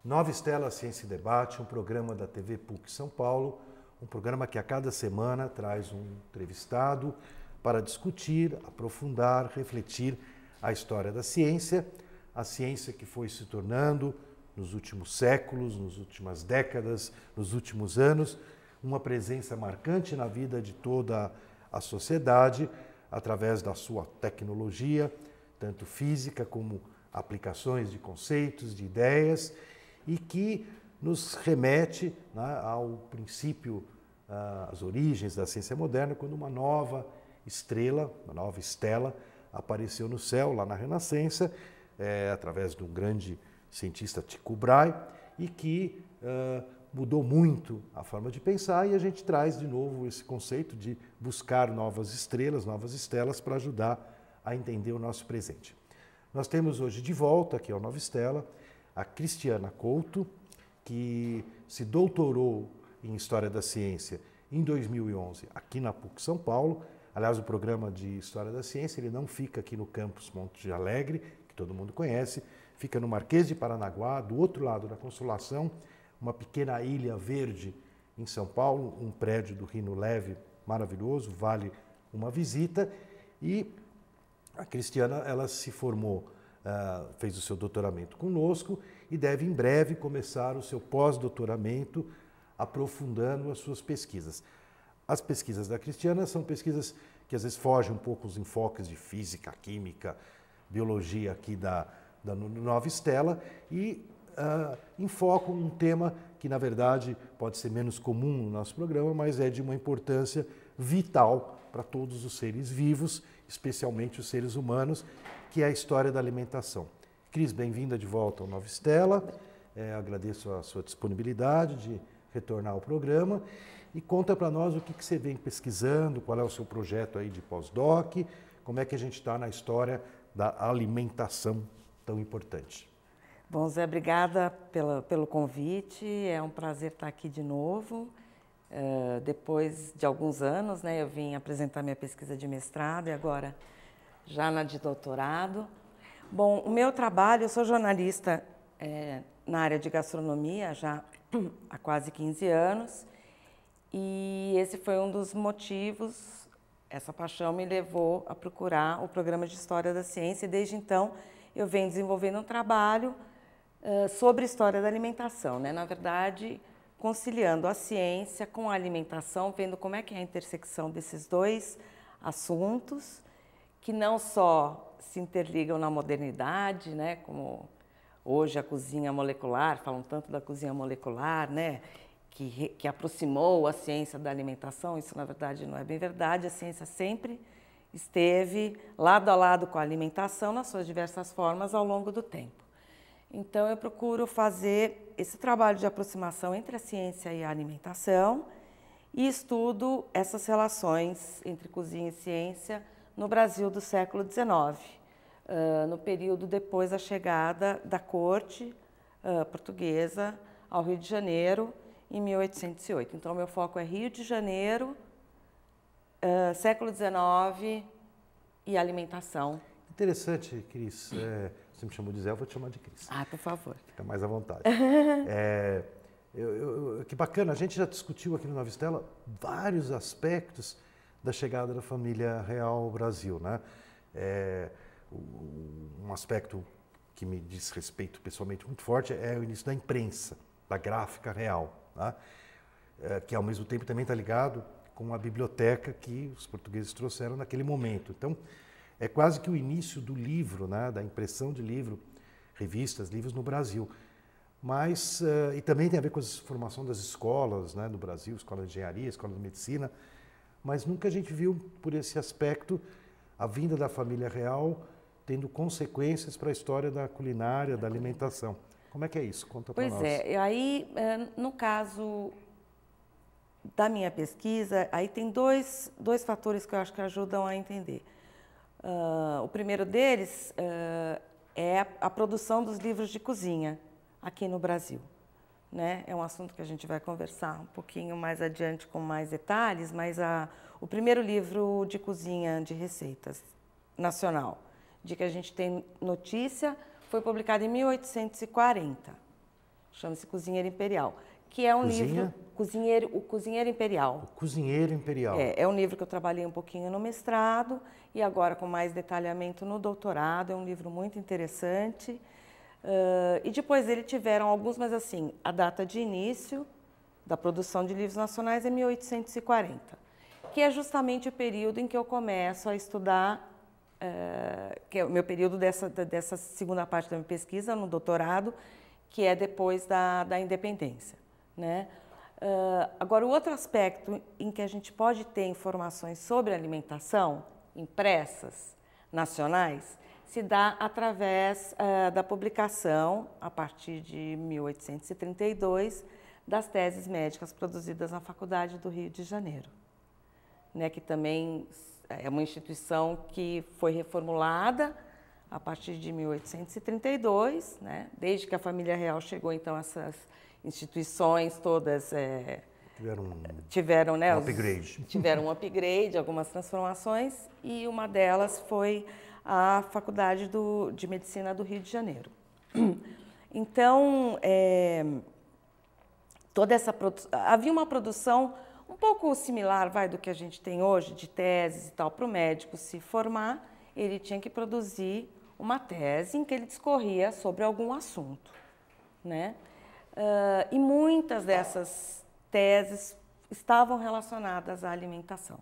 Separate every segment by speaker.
Speaker 1: Nova Estela Ciência e Debate, um programa da TV PUC São Paulo, um programa que a cada semana traz um entrevistado para discutir, aprofundar, refletir a história da ciência, a ciência que foi se tornando nos últimos séculos, nas últimas décadas, nos últimos anos, uma presença marcante na vida de toda a sociedade, através da sua tecnologia, tanto física como aplicações de conceitos, de ideias, e que nos remete, né, ao princípio, às origens da ciência moderna, quando uma nova estrela, uma nova estela, apareceu no céu, lá na Renascença, através de um grande cientista, Tycho Brahe, e que mudou muito a forma de pensar, e a gente traz de novo esse conceito de buscar novas estrelas, novas estelas, para ajudar a entender o nosso presente. Nós temos hoje de volta, aqui ao Nova Estela, a Cristiana Couto, que se doutorou em História da Ciência em 2011, aqui na PUC São Paulo. Aliás, o programa de História da Ciência ele não fica aqui no campus Monte Alegre, que todo mundo conhece, fica no Marquês de Paranaguá, do outro lado da Consolação, uma pequena ilha verde em São Paulo, um prédio do Rino Leve maravilhoso, vale uma visita. E a Cristiana, ela se formou, fez o seu doutoramento conosco e deve em breve começar o seu pós-doutoramento aprofundando as suas pesquisas. As pesquisas da Cristiana são pesquisas que às vezes fogem um pouco os enfoques de física, química, biologia aqui da Nova Estela e enfocam um tema que, na verdade, pode ser menos comum no nosso programa, mas é de uma importância vital para todos os seres vivos, especialmente os seres humanos, que é a história da alimentação. Cris, bem-vinda de volta ao Nova Estela. Agradeço a sua disponibilidade de retornar ao programa e conta para nós o que você vem pesquisando, qual é o seu projeto aí de pós-doc, como é que a gente está na história da alimentação tão importante.
Speaker 2: Bom, Zé, obrigada pelo convite, é um prazer estar aqui de novo. Depois de alguns anos, né, eu vim apresentar minha pesquisa de mestrado e agora já na de doutorado. Bom, o meu trabalho, eu sou jornalista na área de gastronomia já há quase 15 anos e esse foi um dos motivos, essa paixão me levou a procurar o programa de História da Ciência e desde então eu venho desenvolvendo um trabalho sobre história da alimentação, né? Na verdade, conciliando a ciência com a alimentação, vendo como é que é a intersecção desses dois assuntos, que não só se interligam na modernidade, né? Como hoje a cozinha molecular, falam tanto da cozinha molecular, né? Que aproximou a ciência da alimentação, isso na verdade não é bem verdade, a ciência sempre esteve lado a lado com a alimentação nas suas diversas formas ao longo do tempo. Então, eu procuro fazer esse trabalho de aproximação entre a ciência e a alimentação e estudo essas relações entre cozinha e ciência no Brasil do século XIX, no período depois da chegada da corte portuguesa ao Rio de Janeiro, em 1808. Então, meu foco é Rio de Janeiro, século XIX e alimentação.
Speaker 1: Interessante, Cris. Você me chamou de Zé, eu vou te chamar de Cris.
Speaker 2: Ah, por favor.
Speaker 1: Fica mais à vontade. Que bacana, a gente já discutiu aqui no Nova Estela vários aspectos da chegada da família real ao Brasil, né? Um aspecto que me diz respeito pessoalmente muito forte é o início da imprensa, da gráfica real, né? Que ao mesmo tempo também está ligado com a biblioteca que os portugueses trouxeram naquele momento. Então, é quase que o início do livro, né, da impressão de livro, revistas, livros no Brasil. Mas, e também tem a ver com a formação das escolas, né, do Brasil, escola de engenharia, escola de medicina, mas nunca a gente viu, por esse aspecto, a vinda da família real tendo consequências para a história da culinária, da alimentação. Como é que é isso? Conta para nós.
Speaker 2: Pois é, aí, no caso da minha pesquisa, aí tem dois fatores que eu acho que ajudam a entender. O primeiro deles é a produção dos livros de cozinha aqui no Brasil, né? É um assunto que a gente vai conversar um pouquinho mais adiante com mais detalhes, mas o primeiro livro de cozinha de receitas nacional, de que a gente tem notícia, foi publicado em 1840. chama-se Cozinheiro Imperial, que é um livro... O Cozinheiro Imperial.
Speaker 1: O Cozinheiro Imperial.
Speaker 2: É um livro que eu trabalhei um pouquinho no mestrado e agora com mais detalhamento no doutorado. É um livro muito interessante. E depois dele tiveram alguns, mas assim, a data de início da produção de livros nacionais é 1840, que é justamente o período em que eu começo a estudar, que é o meu período dessa segunda parte da minha pesquisa, no doutorado, que é depois da independência, né? Agora, o outro aspecto em que a gente pode ter informações sobre alimentação impressas, nacionais, se dá através da publicação, a partir de 1832, das teses médicas produzidas na Faculdade do Rio de Janeiro, né, que também é uma instituição que foi reformulada a partir de 1832, né, desde que a família real chegou, então, essas instituições todas tiveram né,
Speaker 1: upgrade.
Speaker 2: Tiveram um upgrade, algumas transformações, e uma delas foi a Faculdade de Medicina do Rio de Janeiro. Então, havia uma produção um pouco similar, do que a gente tem hoje, de teses e tal. Para o médico se formar, ele tinha que produzir uma tese em que ele discorria sobre algum assunto, né? E muitas dessas teses estavam relacionadas à alimentação.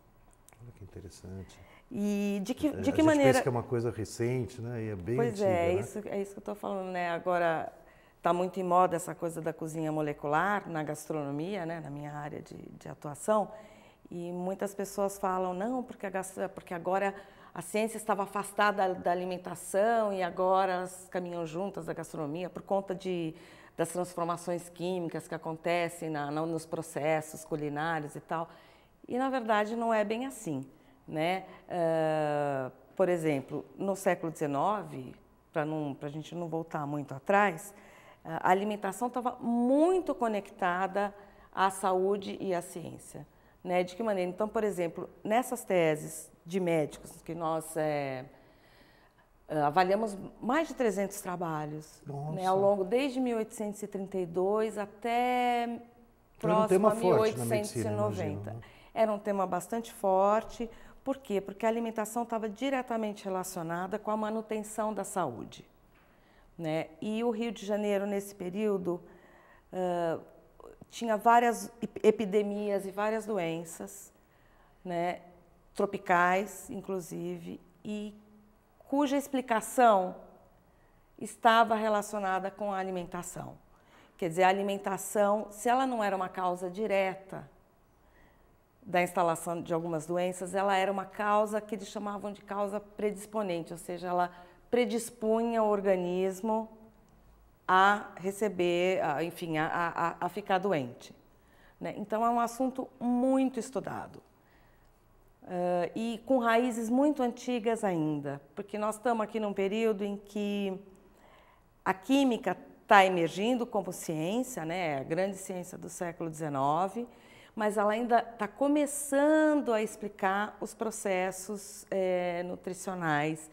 Speaker 1: Olha que interessante.
Speaker 2: E de que
Speaker 1: maneira... A gente pensa que é uma coisa recente, né? E é bem
Speaker 2: pois
Speaker 1: antiga,
Speaker 2: é,
Speaker 1: né?
Speaker 2: isso que eu estou falando, né? Agora está muito em moda essa coisa da cozinha molecular na gastronomia, né? Na minha área de atuação. E muitas pessoas falam, não, porque agora a ciência estava afastada da alimentação e agora elas caminham juntas da gastronomia por conta das transformações químicas que acontecem nos processos culinários e tal. E, na verdade, não é bem assim, né? Por exemplo, no século XIX, para a gente não voltar muito atrás, a alimentação estava muito conectada à saúde e à ciência, né? De que maneira? Então, por exemplo, nessas teses de médicos que nós avaliamos mais de 300 trabalhos, né, ao longo, desde 1832 até próximo a 1890. Era um tema bastante forte. Por quê? Porque a alimentação estava diretamente relacionada com a manutenção da saúde, né? E o Rio de Janeiro, nesse período, tinha várias epidemias e várias doenças, né, tropicais, inclusive, e cuja explicação estava relacionada com a alimentação. Quer dizer, a alimentação, se ela não era uma causa direta da instalação de algumas doenças, ela era uma causa que eles chamavam de causa predisponente, ou seja, ela predispunha o organismo a receber, enfim, a ficar doente, né? Então, é um assunto muito estudado. E com raízes muito antigas ainda, porque nós estamos aqui num período em que a química está emergindo como ciência, né? A grande ciência do século XIX, mas ela ainda está começando a explicar os processos nutricionais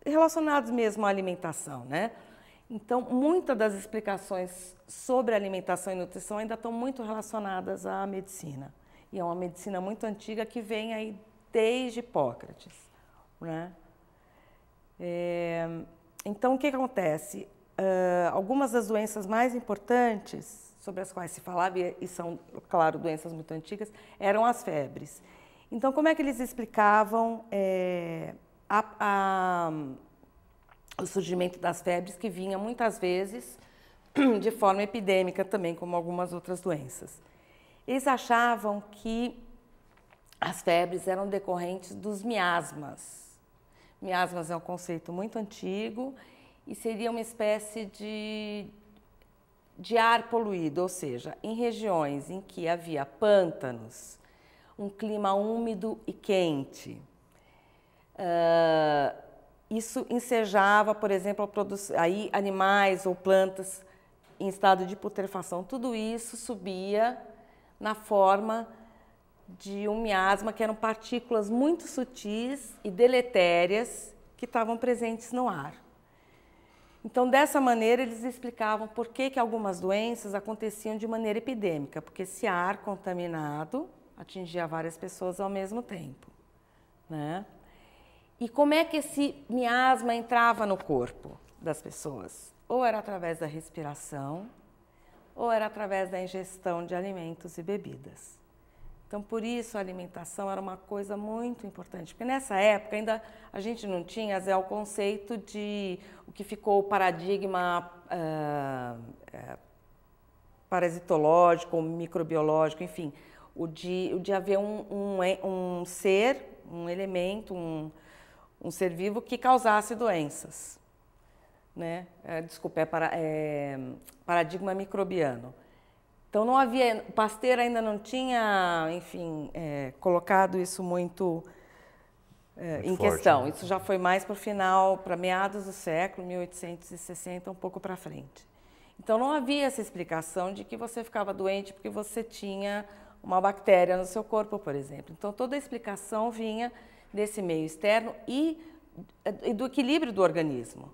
Speaker 2: relacionados mesmo à alimentação, né? Então, muitas das explicações sobre alimentação e nutrição ainda estão muito relacionadas à medicina. E é uma medicina muito antiga que vem aí desde Hipócrates, né? Então, o que acontece? Algumas das doenças mais importantes sobre as quais se falava, e são, claro, doenças muito antigas, eram as febres. Então, como é que eles explicavam o surgimento das febres, que vinha muitas vezes de forma epidêmica também, como algumas outras doenças? Eles achavam que as febres eram decorrentes dos miasmas. Miasmas é um conceito muito antigo e seria uma espécie de ar poluído, ou seja, em regiões em que havia pântanos, um clima úmido e quente, isso ensejava, por exemplo, aí animais ou plantas em estado de putrefação. Tudo isso subia na forma de um miasma, que eram partículas muito sutis e deletérias que estavam presentes no ar. Então, dessa maneira, eles explicavam por que algumas doenças aconteciam de maneira epidêmica, porque esse ar contaminado atingia várias pessoas ao mesmo tempo, né? E como é que esse miasma entrava no corpo das pessoas? Ou era através da respiração, ou era através da ingestão de alimentos e bebidas. Então, por isso, a alimentação era uma coisa muito importante, porque nessa época ainda a gente não tinha o conceito de o que ficou o paradigma parasitológico, microbiológico, enfim, o de haver um ser, um elemento, um ser vivo que causasse doenças, né? Desculpa, paradigma microbiano. Então, não havia, Pasteur ainda não tinha, enfim, colocado isso muito em
Speaker 1: forte,
Speaker 2: questão.
Speaker 1: né?
Speaker 2: Isso já foi mais para o final, para meados do século, 1860, um pouco para frente. Então, não havia essa explicação de que você ficava doente porque você tinha uma bactéria no seu corpo, por exemplo. Então, toda a explicação vinha desse meio externo e do equilíbrio do organismo,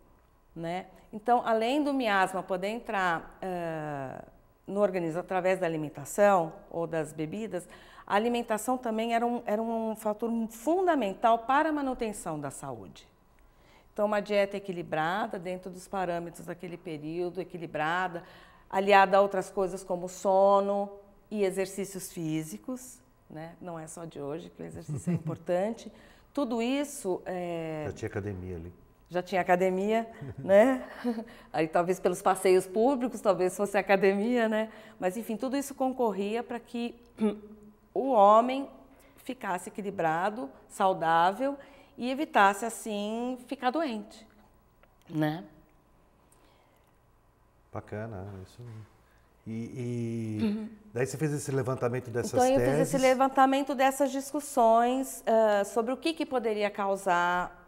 Speaker 2: né? Então, além do miasma poder entrar no organismo através da alimentação ou das bebidas, a alimentação também era um fator fundamental para a manutenção da saúde. Então, uma dieta equilibrada, dentro dos parâmetros daquele período, equilibrada, aliada a outras coisas como sono e exercícios físicos, né? Não é só de hoje que o exercício é importante. Tudo isso...
Speaker 1: Já tinha academia ali.
Speaker 2: Já tinha academia, né? Aí talvez pelos passeios públicos, talvez fosse academia, né? Mas enfim, tudo isso concorria para que o homem ficasse equilibrado, saudável e evitasse assim ficar doente, né?
Speaker 1: Bacana, isso. E daí você fez esse levantamento dessas
Speaker 2: teses? Então eu fiz esse levantamento dessas discussões sobre o que poderia causar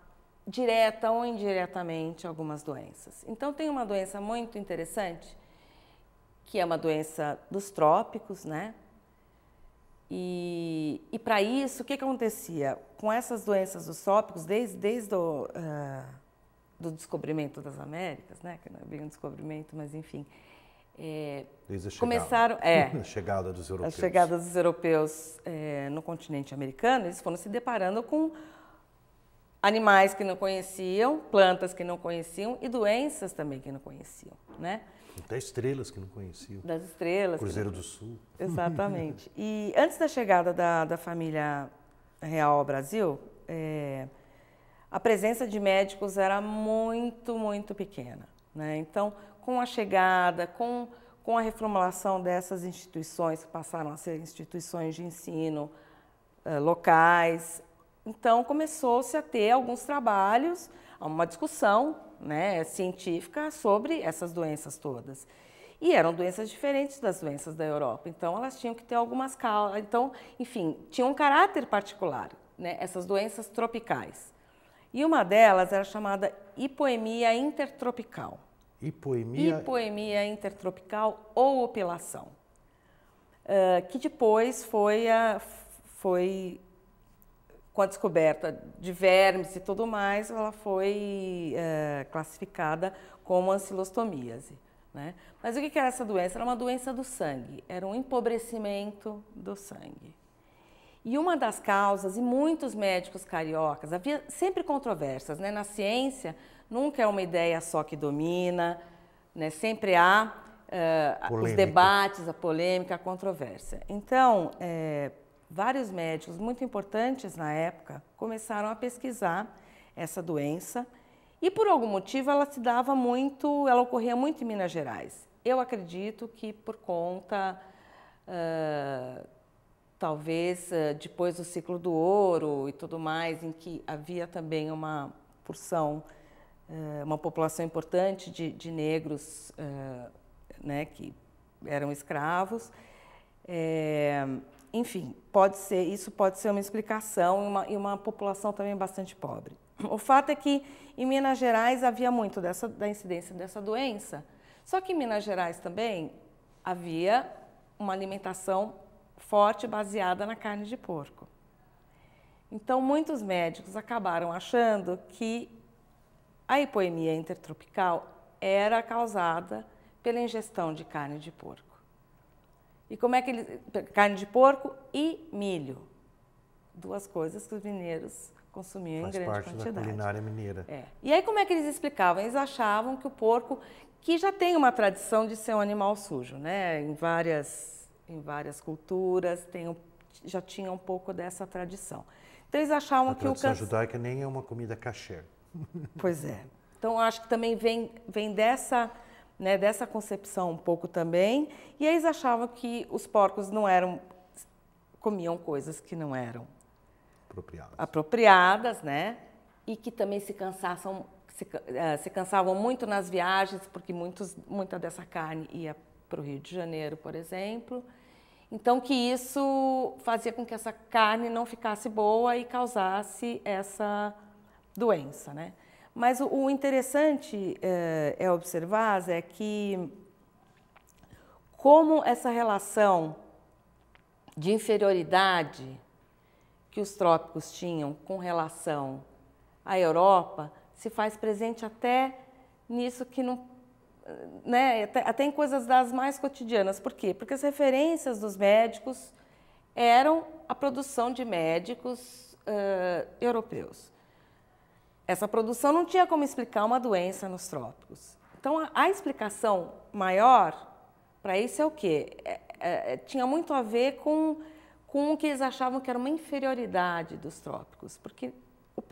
Speaker 2: direta ou indiretamente algumas doenças. Então tem uma doença muito interessante, que é uma doença dos trópicos, né? E para isso, o que acontecia? Com essas doenças dos trópicos, desde do descobrimento das Américas, né? Que não é bem um descobrimento, mas enfim...
Speaker 1: Desde a chegada,
Speaker 2: começaram,
Speaker 1: a chegada dos europeus.
Speaker 2: A chegada dos europeus no continente americano, eles foram se deparando com animais que não conheciam, plantas que não conheciam e doenças também que não conheciam, né?
Speaker 1: Até estrelas que não conheciam.
Speaker 2: Das estrelas.
Speaker 1: Cruzeiro do Sul.
Speaker 2: Exatamente. E antes da chegada da família real ao Brasil, a presença de médicos era muito, muito pequena, né? Então, com a chegada, com a reformulação dessas instituições, que passaram a ser instituições de ensino locais, então começou-se a ter alguns trabalhos, uma discussão, né, científica sobre essas doenças todas. E eram doenças diferentes das doenças da Europa, então elas tinham que ter algumas causas, então, enfim, tinham um caráter particular, né, essas doenças tropicais. E uma delas era chamada hipoemia intertropical.
Speaker 1: Hipoemia
Speaker 2: intertropical ou opilação, que depois foi com a descoberta de vermes e tudo mais, ela foi classificada como ancilostomíase, né? Mas o que era essa doença? Era uma doença do sangue, era um empobrecimento do sangue. E uma das causas, e muitos médicos cariocas, havia sempre controvérsias, né? Na ciência, nunca é uma ideia só que domina, né? Sempre há os debates, a polêmica, a controvérsia. Então, vários médicos muito importantes na época começaram a pesquisar essa doença e, por algum motivo, ela ocorria muito em Minas Gerais. Eu acredito que por conta... talvez depois do ciclo do ouro e tudo mais, em que havia também uma porção, uma população importante de negros, né, que eram escravos. Enfim, isso pode ser uma explicação e uma população também bastante pobre. O fato é que em Minas Gerais havia muito da incidência dessa doença, só que em Minas Gerais também havia uma alimentação forte baseada na carne de porco. Então, muitos médicos acabaram achando que a hipoemia intertropical era causada pela ingestão de carne de porco. E como é que carne de porco e milho, duas coisas que os mineiros consumiam em grande quantidade.
Speaker 1: Faz parte da culinária mineira.
Speaker 2: E aí como é que eles explicavam? Eles achavam que o porco, que já tem uma tradição de ser um animal sujo, né? Em várias culturas já tinha um pouco dessa tradição. Então eles achavam que o
Speaker 1: tradição judaica nem é uma comida kasher.
Speaker 2: Pois é. Então acho que também vem dessa, né, dessa concepção um pouco também. E eles achavam que os porcos comiam coisas que não eram apropriadas, né? E que também se cansavam muito nas viagens, porque muita dessa carne ia para o Rio de Janeiro, por exemplo. Então, que isso fazia com que essa carne não ficasse boa e causasse essa doença, né? Mas o interessante é observar, Zé, que como essa relação de inferioridade que os trópicos tinham com relação à Europa se faz presente até nisso que não, né, até em coisas das mais cotidianas. Por quê? Porque as referências dos médicos eram a produção de médicos europeus. Essa produção não tinha como explicar uma doença nos trópicos. Então, a explicação maior para isso é o quê? Tinha muito a ver com o que eles achavam que era uma inferioridade dos trópicos. Porque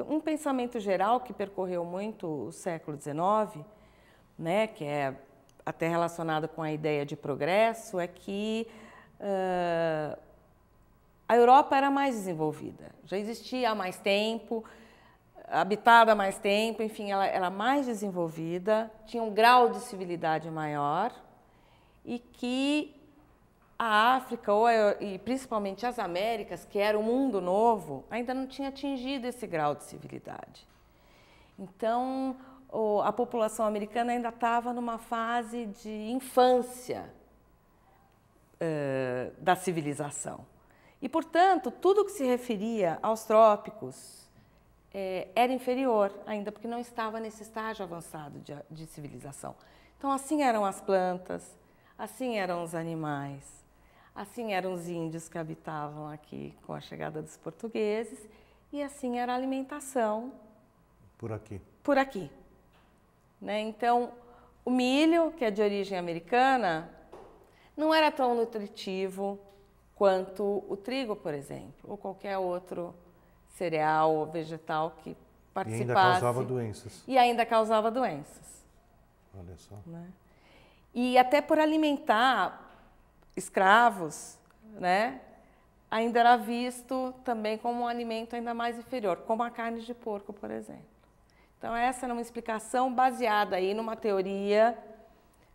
Speaker 2: um pensamento geral que percorreu muito o século XIX, né, que é até relacionado com a ideia de progresso, é que a Europa era mais desenvolvida, já existia há mais tempo, habitada há mais tempo, enfim, ela era mais desenvolvida, tinha um grau de civilidade maior e que a África, e principalmente as Américas, que era o mundo novo, ainda não tinha atingido esse grau de civilidade. Então, a população americana ainda estava numa fase de infância da civilização. E, portanto, tudo que se referia aos trópicos era inferior, ainda porque não estava nesse estágio avançado de civilização. Então, assim eram as plantas, assim eram os animais, assim eram os índios que habitavam aqui com a chegada dos portugueses, e assim era a alimentação. Por aqui. Né? Então, o milho, que é de origem americana, não era tão nutritivo quanto o trigo, por exemplo, ou qualquer outro cereal ou vegetal que participasse.
Speaker 1: E ainda causava doenças.
Speaker 2: E ainda causava doenças.
Speaker 1: Olha só.
Speaker 2: Né? E até por alimentar escravos, né, ainda era visto também como um alimento ainda mais inferior, como a carne de porco, por exemplo. Então, essa era uma explicação baseada aí numa teoria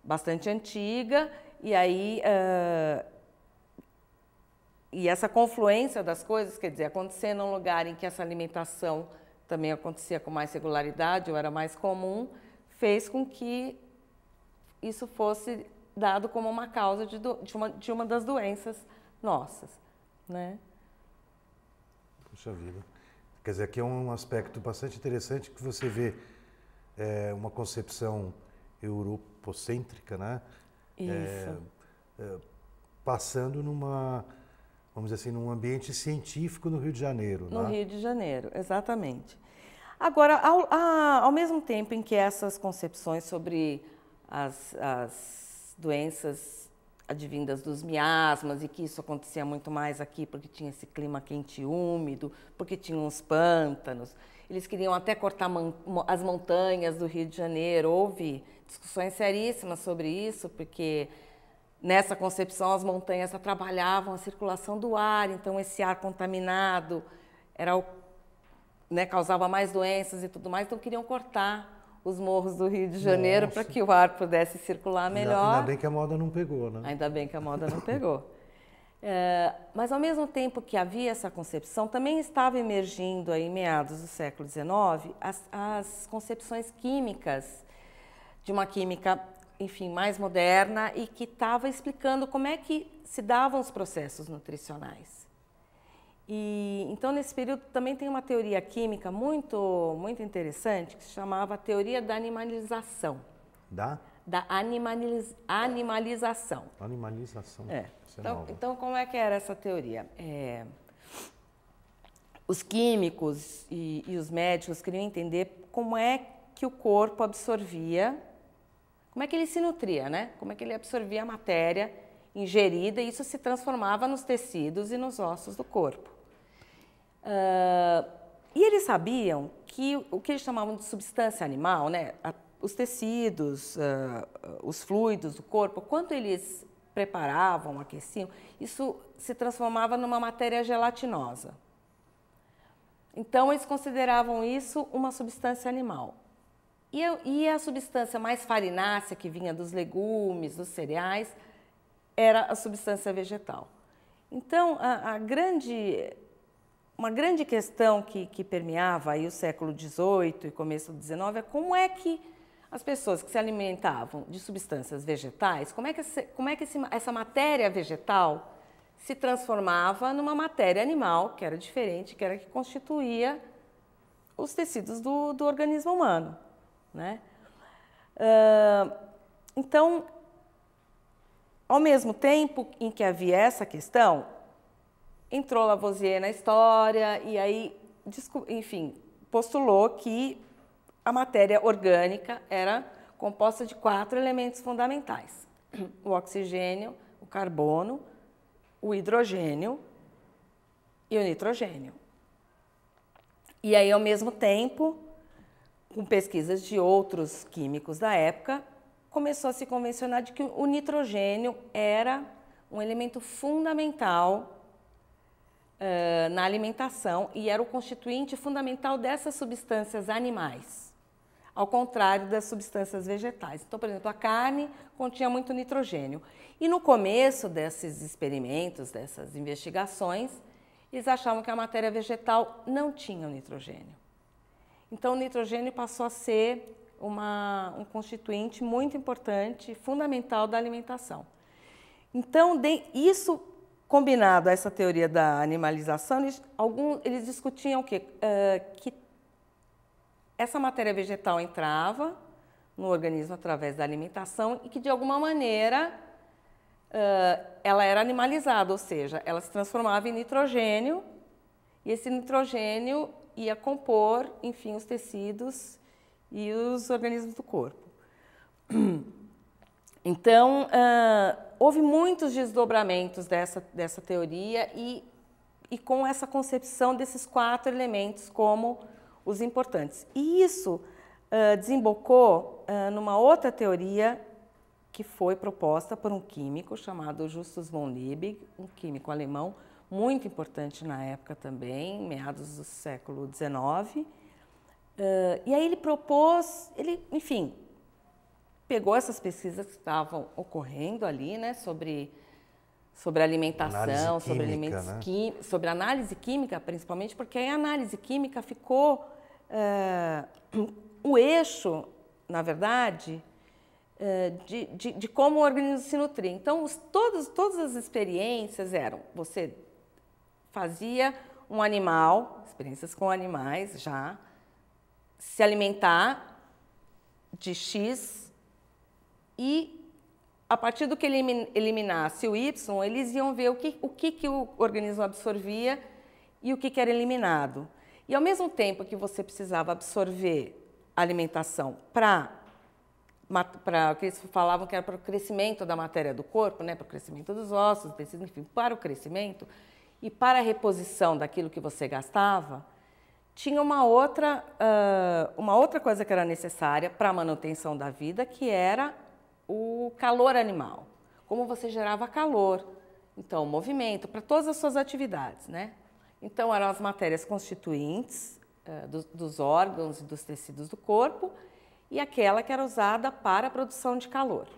Speaker 2: bastante antiga, e aí e essa confluência das coisas, quer dizer, acontecer num lugar em que essa alimentação também acontecia com mais regularidade, ou era mais comum, fez com que isso fosse dado como uma causa de uma das doenças nossas, né?
Speaker 1: Puxa vida. Quer dizer, aqui é um aspecto bastante interessante que você vê uma concepção europocêntrica, né?
Speaker 2: Isso.
Speaker 1: Passando vamos dizer assim, num ambiente científico no Rio de Janeiro.
Speaker 2: No
Speaker 1: né?
Speaker 2: Rio de Janeiro, exatamente. Agora, ao mesmo tempo em que essas concepções sobre as doenças advindas dos miasmas, e que isso acontecia muito mais aqui porque tinha esse clima quente e úmido, porque tinha uns pântanos. Eles queriam até cortar as montanhas do Rio de Janeiro. Houve discussões seríssimas sobre isso, porque nessa concepção as montanhas atrapalhavam a circulação do ar, então esse ar contaminado causava mais doenças e tudo mais, então queriam cortar os morros do Rio de Janeiro para que o ar pudesse circular melhor.
Speaker 1: Ainda bem que a moda não pegou, né?
Speaker 2: Ainda bem que a moda não pegou. Mas, ao mesmo tempo que havia essa concepção, também estava emergindo, aí, em meados do século XIX, as concepções químicas, de uma química, enfim, mais moderna, e que estava explicando como é que se davam os processos nutricionais. E, então, nesse período, também tem uma teoria química muito interessante, que se chamava teoria da animalização. Da animalização.
Speaker 1: Animalização.
Speaker 2: Então, como é que era essa teoria? Os químicos e os médicos queriam entender como é que o corpo absorvia, como é que ele se nutria, né? Como é que ele absorvia a matéria ingerida e isso se transformava nos tecidos e nos ossos do corpo. E eles sabiam que o que eles chamavam de substância animal, né? Os tecidos, os fluidos do corpo, quando eles preparavam, aqueciam, isso se transformava numa matéria gelatinosa. Então, eles consideravam isso uma substância animal. E a substância mais farinácea, que vinha dos legumes, dos cereais, era a substância vegetal. Então, uma grande questão que permeava aí o século XVIII e começo do XIX é como é que as pessoas que se alimentavam de substâncias vegetais, como é que essa matéria vegetal se transformava numa matéria animal, que era diferente, que era que constituía os tecidos do organismo humano, né? Então, ao mesmo tempo em que havia essa questão, entrou Lavoisier na história e aí, enfim, postulou que a matéria orgânica era composta de 4 elementos fundamentais: o oxigênio, o carbono, o hidrogênio e o nitrogênio. E aí, ao mesmo tempo, com pesquisas de outros químicos da época, começou a se convencionar de que o nitrogênio era um elemento fundamental na alimentação e era o constituinte fundamental dessas substâncias animais, ao contrário das substâncias vegetais. Então, por exemplo, a carne continha muito nitrogênio. E no começo desses experimentos, dessas investigações, eles achavam que a matéria vegetal não tinha o nitrogênio. Então, o nitrogênio passou a ser um constituinte muito importante, fundamental da alimentação. Então, isso combinado a essa teoria da animalização, eles discutiam que essa matéria vegetal entrava no organismo através da alimentação e que, de alguma maneira, ela era animalizada, ou seja, ela se transformava em nitrogênio e esse nitrogênio ia compor, enfim, os tecidos e os organismos do corpo. Então, houve muitos desdobramentos dessa teoria e com essa concepção desses 4 elementos como os importantes. E isso desembocou numa outra teoria que foi proposta por um químico chamado Justus von Liebig, um químico alemão muito importante na época também, meados do século XIX. E aí enfim, pegou essas pesquisas que estavam ocorrendo ali, né, sobre alimentação, sobre alimentos químicos, sobre análise química, principalmente, porque a análise química ficou o eixo, na verdade, de como o organismo se nutria. Então, todas as experiências você fazia um animal, experiências com animais já, se alimentar de X e, a partir do que ele eliminasse o Y, eles iam ver o que o organismo absorvia e o que era eliminado. E, ao mesmo tempo que você precisava absorver a alimentação para o que eles falavam que era para o crescimento da matéria do corpo, né, para o crescimento dos ossos, tecidos, enfim, para o crescimento e para a reposição daquilo que você gastava, tinha uma outra coisa que era necessária para a manutenção da vida, que era o calor animal. Como você gerava calor, então, o movimento, para todas as suas atividades, né? Então, eram as matérias constituintes dos órgãos e dos tecidos do corpo e aquela que era usada para a produção de calor.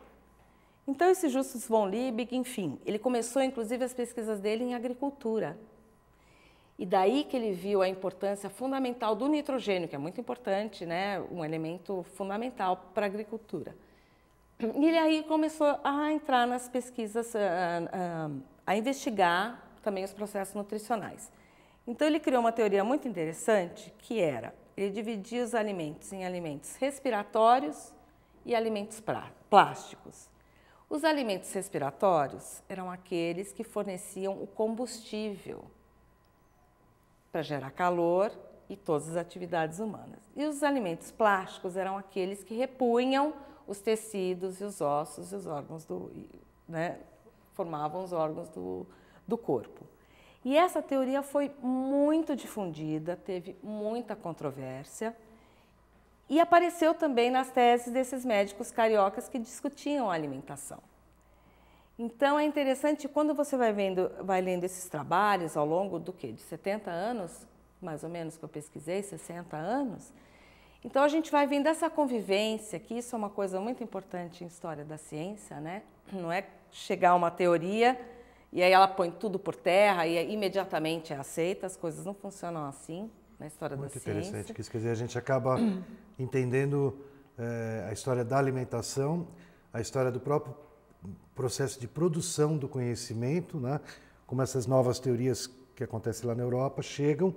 Speaker 2: Então, esse Justus von Liebig, enfim, ele começou, inclusive, as pesquisas dele em agricultura. E daí que ele viu a importância fundamental do nitrogênio, que é muito importante, né? Um elemento fundamental para a agricultura. E ele aí começou a entrar nas pesquisas, a investigar também os processos nutricionais. Então, ele criou uma teoria muito interessante, que era, ele dividia os alimentos em alimentos respiratórios e alimentos plásticos. Os alimentos respiratórios eram aqueles que forneciam o combustível para gerar calor e todas as atividades humanas. E os alimentos plásticos eram aqueles que repunham os tecidos e os ossos e os órgãos formavam os órgãos do corpo. E essa teoria foi muito difundida, teve muita controvérsia e apareceu também nas teses desses médicos cariocas que discutiam a alimentação. Então é interessante, quando você vai lendo esses trabalhos ao longo de 70 anos, mais ou menos que eu pesquisei, 60 anos, então a gente vai vendo essa convivência, que isso é uma coisa muito importante em história da ciência, né? Não é chegar a uma teoria e aí ela põe tudo por terra e imediatamente é aceita, as coisas não funcionam assim na história da ciência.
Speaker 1: Muito interessante, quer dizer, a gente acaba entendendo a história da alimentação, a história do próprio processo de produção do conhecimento, né? Como essas novas teorias que acontecem lá na Europa chegam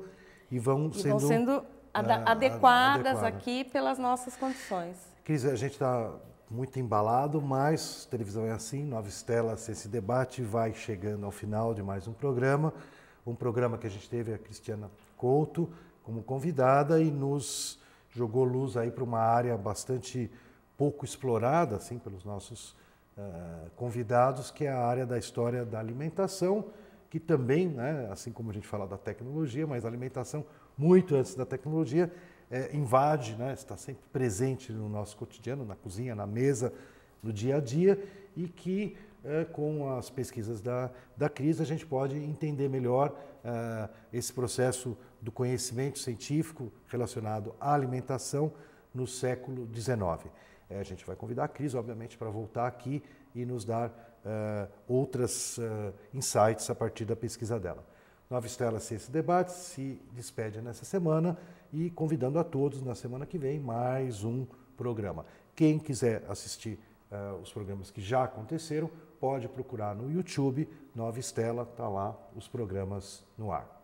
Speaker 1: e vão sendo
Speaker 2: adequadas aqui pelas nossas condições.
Speaker 1: Cris, a gente está muito embalado, mas televisão é assim, Nova Estela, esse debate vai chegando ao final de mais um programa que a gente teve a Cristiana Couto como convidada e nos jogou luz aí para uma área bastante pouco explorada, assim, pelos nossos convidados, que é a área da história da alimentação, que também, né, assim como a gente fala da tecnologia, mas a alimentação, muito antes da tecnologia, invade, né, está sempre presente no nosso cotidiano, na cozinha, na mesa, no dia a dia, e que com as pesquisas da Cris a gente pode entender melhor esse processo do conhecimento científico relacionado à alimentação no século XIX. A gente vai convidar a Cris, obviamente, para voltar aqui e nos dar outros insights a partir da pesquisa dela. Nova Estela Ciência e Debate se despede nessa semana e convidando a todos na semana que vem mais um programa. Quem quiser assistir os programas que já aconteceram, pode procurar no YouTube, Nova Estela, está lá os programas no ar.